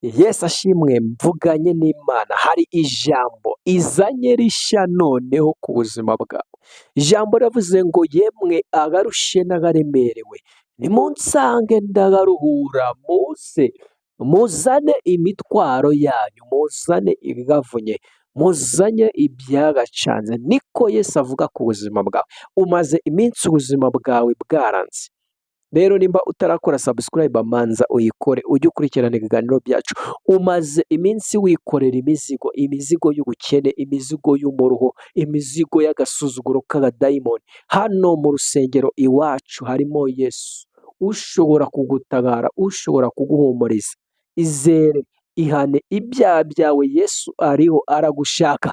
Yesu ashimwe, mvuganye n'Imana, hari ijambo izanye rishya noneho ku buzima bwawe. Ijambo riravuze ngo yemwe abarushe n'abaremerewe nimunsange ndabaruhura, muze muzane imitwaro yanyu, muzane ibibavunye, muzanye ibyabacanze. Niko Yesu avuga ku buzima bwawe. Umaze iminsi ubuzima bwawe bwaranze. Rero nimba utarakora subscribe manza uyikore ujye ukurikirana ibiganiro byacu. Umaze iminsi wikorera imizigo y'ubukene, imizigo y'umuruho, imizigo y'agasuzuguro k'abadayimoni. Hano mu rusengero iwacu harimo Yesu ushobora kugutabara, ushobora kuguhumuriza. Izere, ihane ibyaha byawe, Yesu ariho aragushaka.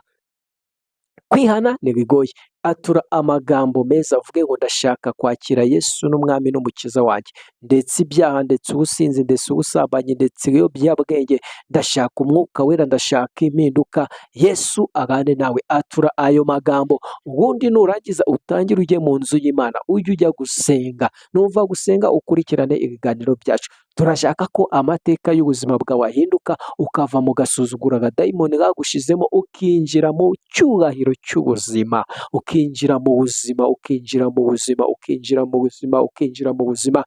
Kwihana ntibigoye. Atura amagambo meza avuge ngo ndashaka kwakira Yesu n'umwami n'umukiza wanjye, ndetse ibyaha, ndetse ubusinzi, ndetse ubusambanyi, ndetse ibiyobyabwenge, ndashaka umwuka wera, ndashaka impinduka, Yesu abane nawe. Atura ayo magambo, ubundi nurangiza utangire ujye mu nzu y'Imana, ujye ujya gusenga. Numva gusenga ukurikirane ibiganiro byacu. Turashaka ko amateka y'ubuzima bwawe ahinduka, ukava mu gasuzuguro abadayimoni bagushizemo, ukinjira mu cyubahiro cy'ubuzima, ukinjira mu buzima, ukinjira mu buzima, ukinjira mu buzima, ukinjira mu buzima.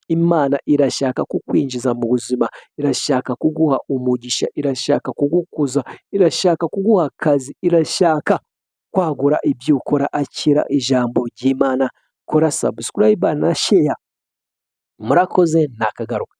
Imana irashaka kukwinjiza mu buzima, irashaka kuguha umugisha, irashaka kugukuza, irashaka kuguha akazi, irashaka kwagura ibyo ukora. Akira ijambo ry'Imana, kora subscribe na share. Murakoze, nakagaruka.